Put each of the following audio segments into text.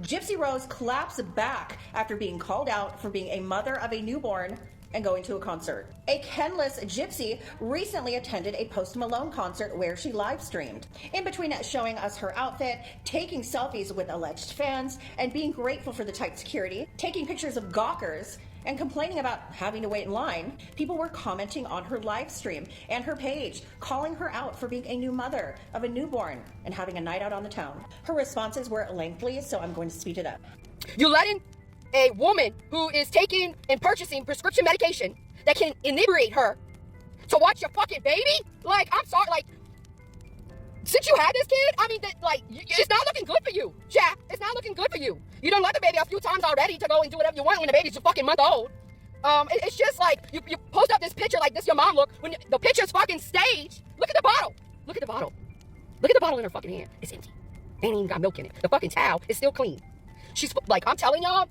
Gypsy Rose claps back after being called out for being a mother of a newborn and going to a concert. A Kenless Gypsy recently attended a Post Malone concert where she live streamed. In between showing us her outfit, taking selfies with alleged fans, and being grateful for the tight security, taking pictures of gawkers, and complaining about having to wait in line, people were commenting on her live stream and her page, calling her out for being a new mother of a newborn and having a night out on the town. Her responses were lengthy, so I'm going to speed it up. You letting a woman who is taking and purchasing prescription medication that can inebriate her to watch your fucking baby? Like, I'm sorry, like, since you had this kid, I mean, it's not looking good for you. Yeah, it's not looking good for you. You done let the baby a few times already to go and do whatever you want when the baby's a fucking month old. It's just like, you post up this picture like this your mom look, when the picture's fucking staged. Look at the bottle. Look at the bottle. Look at the bottle in her fucking hand. It's empty. They ain't even got milk in it. The fucking towel is still clean. She's like, I'm telling y'all,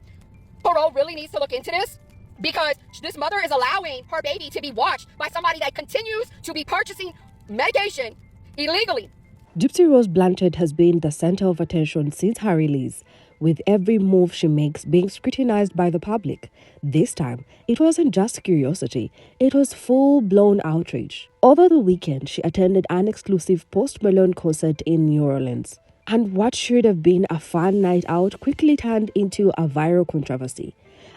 Parole really needs to look into this, because this mother is allowing her baby to be watched by somebody that continues to be purchasing medication illegally. Gypsy Rose Blanchard has been the center of attention since her release, with every move she makes being scrutinized by the public. This time, it wasn't just curiosity, it was full-blown outrage. Over the weekend, she attended an exclusive Post Malone concert in New Orleans. And what should have been a fun night out quickly turned into a viral controversy.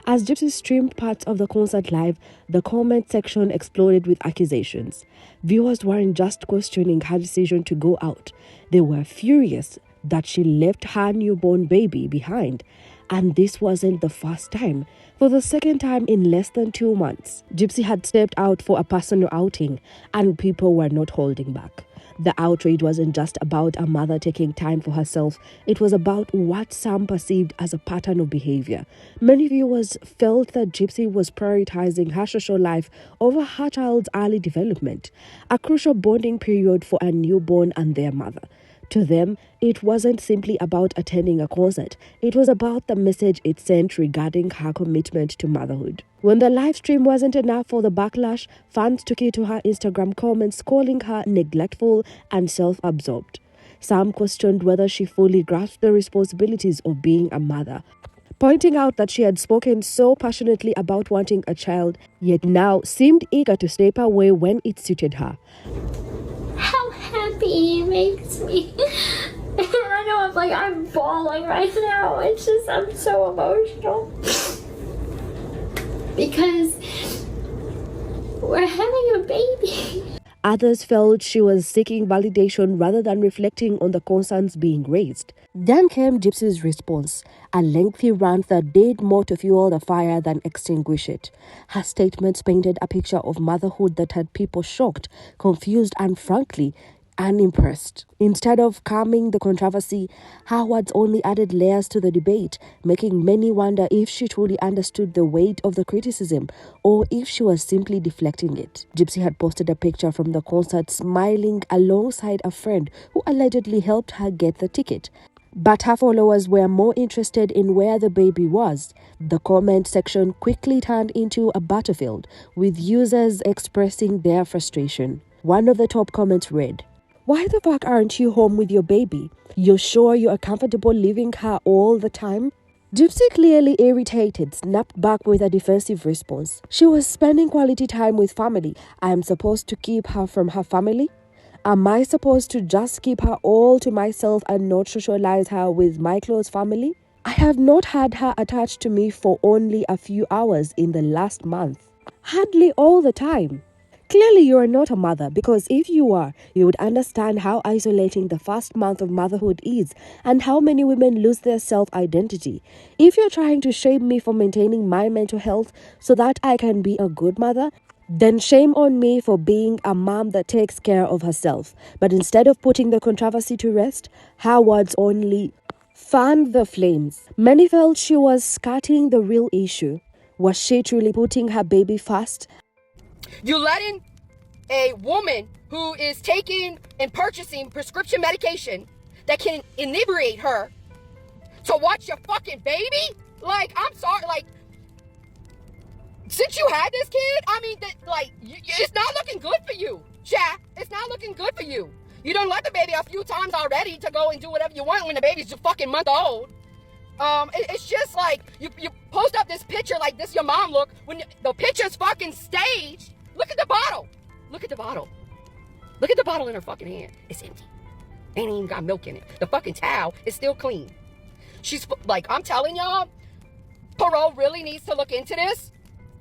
As Gypsy streamed parts of the concert live, the comment section exploded with accusations. Viewers weren't just questioning her decision to go out. They were furious that she left her newborn baby behind. And this wasn't the first time. For the second time in less than 2 months, Gypsy had stepped out for a personal outing, and people were not holding back. The outrage wasn't just about a mother taking time for herself. It was about what some perceived as a pattern of behavior. Many viewers felt that Gypsy was prioritizing her social life over her child's early development, a crucial bonding period for a newborn and their mother. To them, it wasn't simply about attending a concert. It was about the message it sent regarding her commitment to motherhood. When the live stream wasn't enough for the backlash, fans took it to her Instagram comments calling her neglectful and self-absorbed. Some questioned whether she fully grasped the responsibilities of being a mother, pointing out that she had spoken so passionately about wanting a child, yet now seemed eager to step away when it suited her. How happy it makes me. I know I'm bawling right now. It's just, I'm so emotional. Because we're having a baby. Others felt she was seeking validation rather than reflecting on the concerns being raised. Then came Gypsy's response, a lengthy rant that did more to fuel the fire than extinguish it. Her statements painted a picture of motherhood that had people shocked, confused, and frankly, unimpressed. Instead of calming the controversy, her words only added layers to the debate, making many wonder if she truly understood the weight of the criticism or if she was simply deflecting it. Gypsy had posted a picture from the concert smiling alongside a friend who allegedly helped her get the ticket. But her followers were more interested in where the baby was. The comment section quickly turned into a battlefield, with users expressing their frustration. One of the top comments read, "Why the fuck aren't you home with your baby? You're sure you are comfortable leaving her all the time?" Gypsy, clearly irritated, snapped back with a defensive response. She was spending quality time with family. I am supposed to keep her from her family? Am I supposed to just keep her all to myself and not socialize her with my close family? I have not had her attached to me for only a few hours in the last month. Hardly all the time. Clearly, you are not a mother, because if you are, you would understand how isolating the first month of motherhood is and how many women lose their self-identity. If you're trying to shame me for maintaining my mental health so that I can be a good mother, then shame on me for being a mom that takes care of herself. But instead of putting the controversy to rest, her words only fanned the flames. Many felt she was skirting the real issue. Was she truly putting her baby first? You letting a woman who is taking and purchasing prescription medication that can inebriate her to watch your fucking baby? Like, I'm sorry, like, since you had this kid, I mean, it's not looking good for you. Yeah, it's not looking good for you. You done let the baby a few times already to go and do whatever you want when the baby's a fucking month old. It's just like you post up this picture like this your mom look when the picture's fucking staged. Look at the bottle. Look at the bottle. Look at the bottle in her fucking hand. It's empty. Ain't even got milk in it. The fucking towel is still clean. She's like, I'm telling y'all, Parole really needs to look into this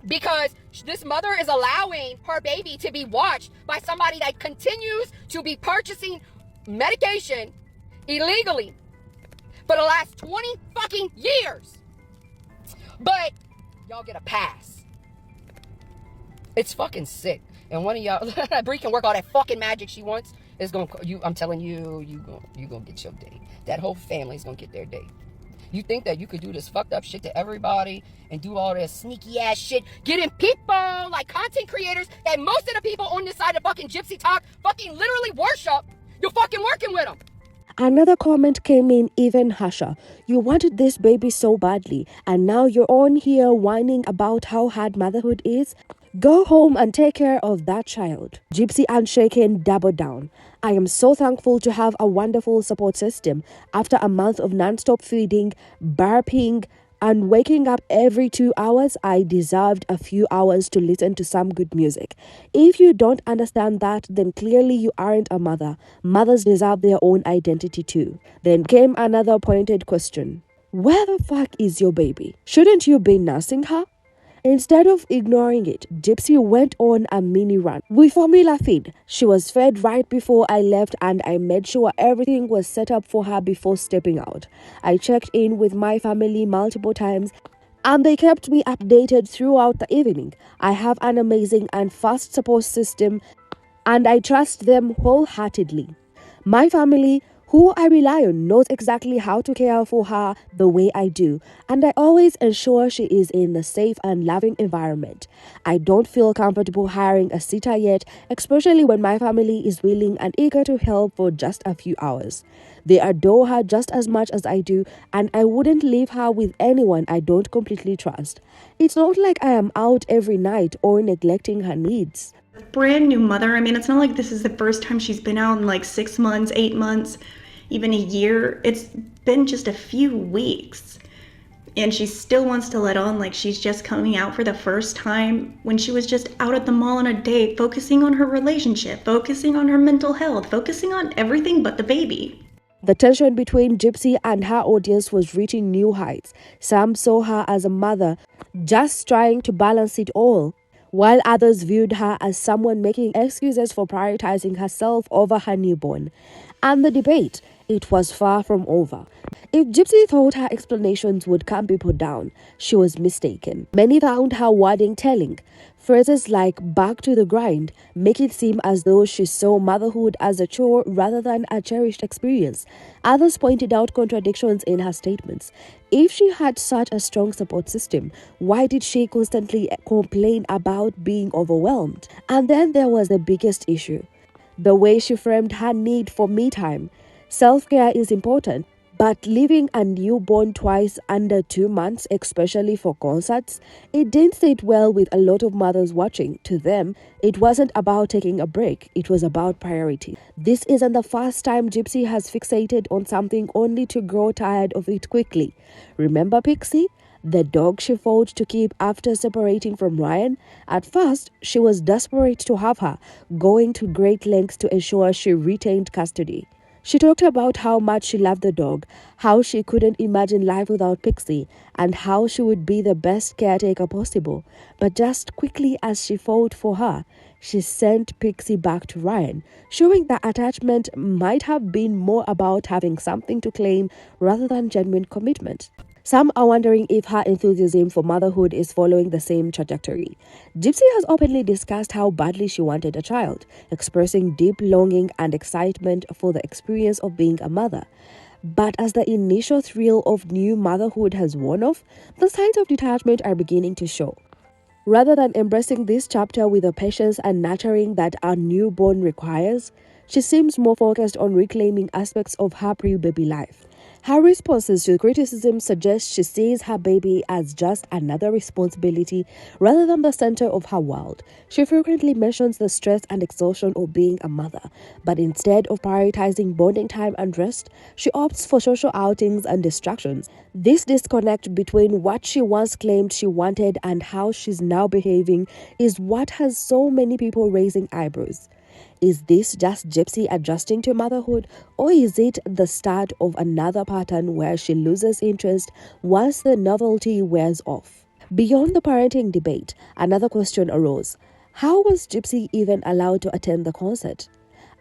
because this mother is allowing her baby to be watched by somebody that continues to be purchasing medication illegally for the last 20 fucking years. But y'all get a pass. It's fucking sick. And one of y'all, Bree can work all that fucking magic she wants. It's gonna, I'm telling you, you gonna get your day. That whole family's gonna get their day. You think that you could do this fucked up shit to everybody and do all this sneaky ass shit, getting people like content creators that most of the people on this side of fucking Gypsy Talk fucking literally worship. You're fucking working with them. Another comment came in even harsher. You wanted this baby so badly, and now you're on here whining about how hard motherhood is? Go home and take care of that child. Gypsy Unshaken doubled down. I am so thankful to have a wonderful support system. After a month of non-stop feeding, burping, and waking up every 2 hours, I deserved a few hours to listen to some good music. If you don't understand that, then clearly you aren't a mother. Mothers deserve their own identity too. Then came another pointed question. Where the fuck is your baby? Shouldn't you be nursing her? Instead of ignoring it, Gypsy went on a mini run. We formula feed. She was fed right before I left and I made sure everything was set up for her before stepping out. I checked in with my family multiple times and they kept me updated throughout the evening. I have an amazing and fast support system and I trust them wholeheartedly. My family, who I rely on, knows exactly how to care for her the way I do, and I always ensure she is in a safe and loving environment. I don't feel comfortable hiring a sitter yet, especially when my family is willing and eager to help for just a few hours. They adore her just as much as I do, and I wouldn't leave her with anyone I don't completely trust. It's not like I am out every night or neglecting her needs. Brand new mother. I mean, it's not like this is the first time she's been out in like 6 months, 8 months, even a year. It's been just a few weeks. And she still wants to let on like she's just coming out for the first time when she was just out at the mall on a date, focusing on her relationship, focusing on her mental health, focusing on everything but the baby. The tension between Gypsy and her audience was reaching new heights. Some saw her as a mother, just trying to balance it all, while others viewed her as someone making excuses for prioritizing herself over her newborn. And the debate, it was far from over. If Gypsy thought her explanations would calm people down, she was mistaken. Many found her wording telling. Phrases like "back to the grind" make it seem as though she saw motherhood as a chore rather than a cherished experience. Others pointed out contradictions in her statements. If she had such a strong support system, why did she constantly complain about being overwhelmed? And then there was the biggest issue, the way she framed her need for me time. Self-care is important, but leaving a newborn twice under 2 months, especially for concerts, it didn't sit well with a lot of mothers watching. To them, it wasn't about taking a break, it was about priority. This isn't the first time Gypsy has fixated on something only to grow tired of it quickly. Remember Pixie? The dog she fought to keep after separating from Ryan? At first, she was desperate to have her, going to great lengths to ensure she retained custody. She talked about how much she loved the dog, how she couldn't imagine life without Pixie, and how she would be the best caretaker possible. But just quickly as she fought for her, she sent Pixie back to Ryan, showing that attachment might have been more about having something to claim rather than genuine commitment. Some are wondering if her enthusiasm for motherhood is following the same trajectory. Gypsy has openly discussed how badly she wanted a child, expressing deep longing and excitement for the experience of being a mother. But as the initial thrill of new motherhood has worn off, the signs of detachment are beginning to show. Rather than embracing this chapter with the patience and nurturing that a newborn requires, she seems more focused on reclaiming aspects of her pre-baby life. Her responses to criticism suggest she sees her baby as just another responsibility rather than the center of her world. She frequently mentions the stress and exhaustion of being a mother, but instead of prioritizing bonding time and rest, she opts for social outings and distractions. This disconnect between what she once claimed she wanted and how she's now behaving is what has so many people raising eyebrows. Is this just Gypsy adjusting to motherhood, or is it the start of another pattern where she loses interest once the novelty wears off? Beyond the parenting debate, another question arose. How was Gypsy even allowed to attend the concert?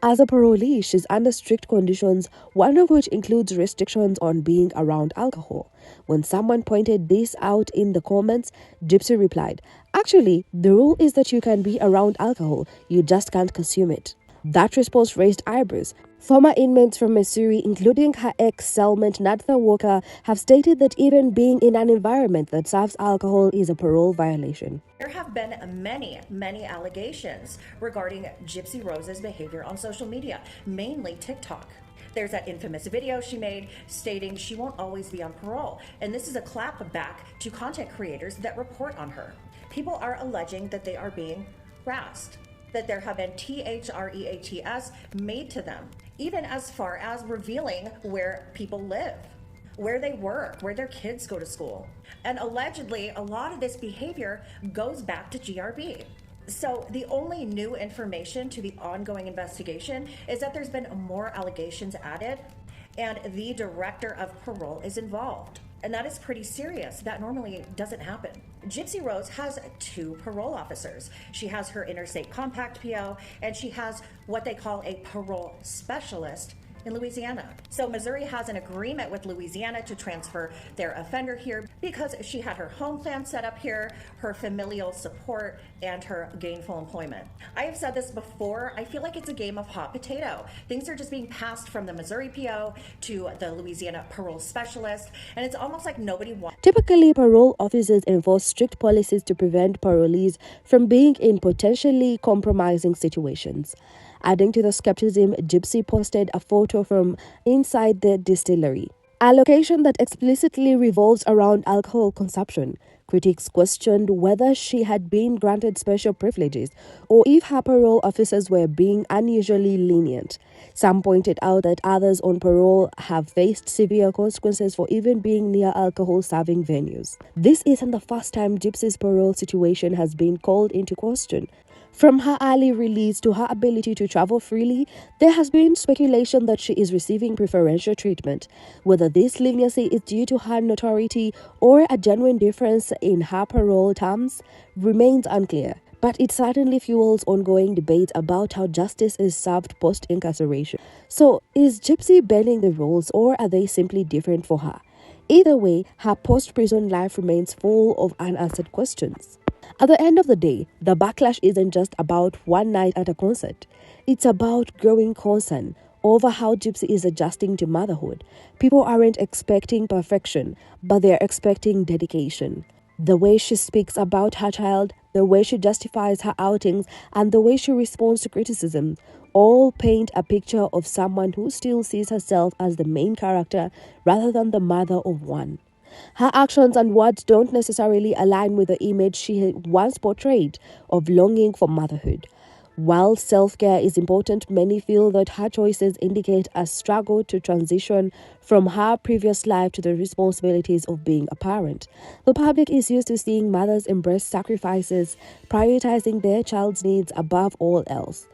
As a parolee, she's under strict conditions, one of which includes restrictions on being around alcohol. When someone pointed this out in the comments, Gypsy replied, "Actually, the rule is that you can be around alcohol, you just can't consume it." That response raised eyebrows. Former inmates from Missouri, including her ex-cellmate Nathan Walker, have stated that even being in an environment that serves alcohol is a parole violation. There have been many allegations regarding Gypsy Rose's behavior on social media, mainly TikTok. There's that infamous video she made stating she won't always be on parole, and this is a clap back to content creators that report on her. People are alleging that they are being harassed, that there have been THREATS made to them, even as far as revealing where people live, where they work, where their kids go to school. And allegedly, a lot of this behavior goes back to GRB. So the only new information to the ongoing investigation is that there's been more allegations added, and the director of parole is involved. And that is pretty serious. That normally doesn't happen. Gypsy Rose has 2 parole officers. She has her interstate compact PO, and she has what they call a parole specialist in Louisiana. So Missouri has an agreement with Louisiana to transfer their offender here because she had her home plan set up here, her familial support, and her gainful employment. I have said this before, I feel like it's a game of hot potato. Things are just being passed from the Missouri PO to the Louisiana parole specialist, and it's almost like nobody wants. Typically, parole officers enforce strict policies to prevent parolees from being in potentially compromising situations. Adding to the skepticism, Gypsy posted a photo from inside the distillery, a location that explicitly revolves around alcohol consumption. Critics questioned whether she had been granted special privileges or if her parole officers were being unusually lenient. Some pointed out that others on parole have faced severe consequences for even being near alcohol-serving venues. This isn't the first time Gypsy's parole situation has been called into question. From her early release to her ability to travel freely, there has been speculation that she is receiving preferential treatment. Whether this leniency is due to her notoriety or a genuine difference in her parole terms remains unclear, but it certainly fuels ongoing debates about how justice is served post-incarceration. So, is Gypsy bending the rules, or are they simply different for her? Either way, her post-prison life remains full of unanswered questions. At the end of the day, the backlash isn't just about one night at a concert. It's about growing concern over how Gypsy is adjusting to motherhood. People aren't expecting perfection, but they're expecting dedication. The way she speaks about her child, the way she justifies her outings, and the way she responds to criticism all paint a picture of someone who still sees herself as the main character rather than the mother of one. Her actions and words don't necessarily align with the image she once portrayed of longing for motherhood. While self-care is important, many feel that her choices indicate a struggle to transition from her previous life to the responsibilities of being a parent. The public is used to seeing mothers embrace sacrifices, prioritizing their child's needs above all else.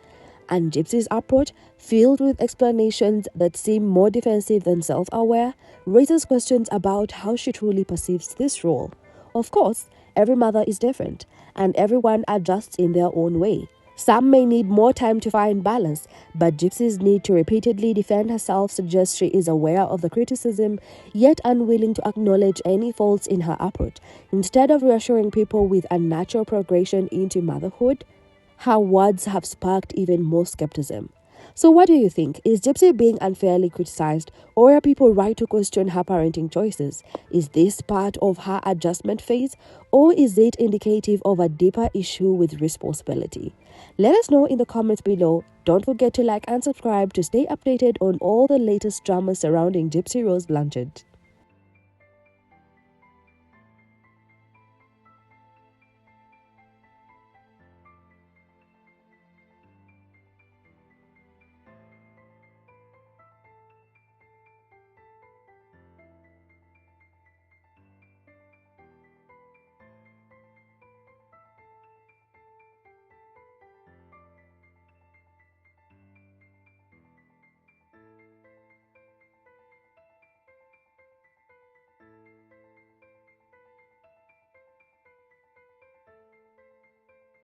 And Gypsy's approach, filled with explanations that seem more defensive than self-aware, raises questions about how she truly perceives this role. Of course, every mother is different, and everyone adjusts in their own way. Some may need more time to find balance, but Gypsy's need to repeatedly defend herself suggests she is aware of the criticism, yet unwilling to acknowledge any faults in her approach. Instead of reassuring people with a natural progression into motherhood, her words have sparked even more skepticism. So what do you think? Is Gypsy being unfairly criticized, or are people right to question her parenting choices? Is this part of her adjustment phase, or is it indicative of a deeper issue with responsibility? Let us know in the comments below. Don't forget to like and subscribe to stay updated on all the latest drama surrounding Gypsy Rose Blanchard.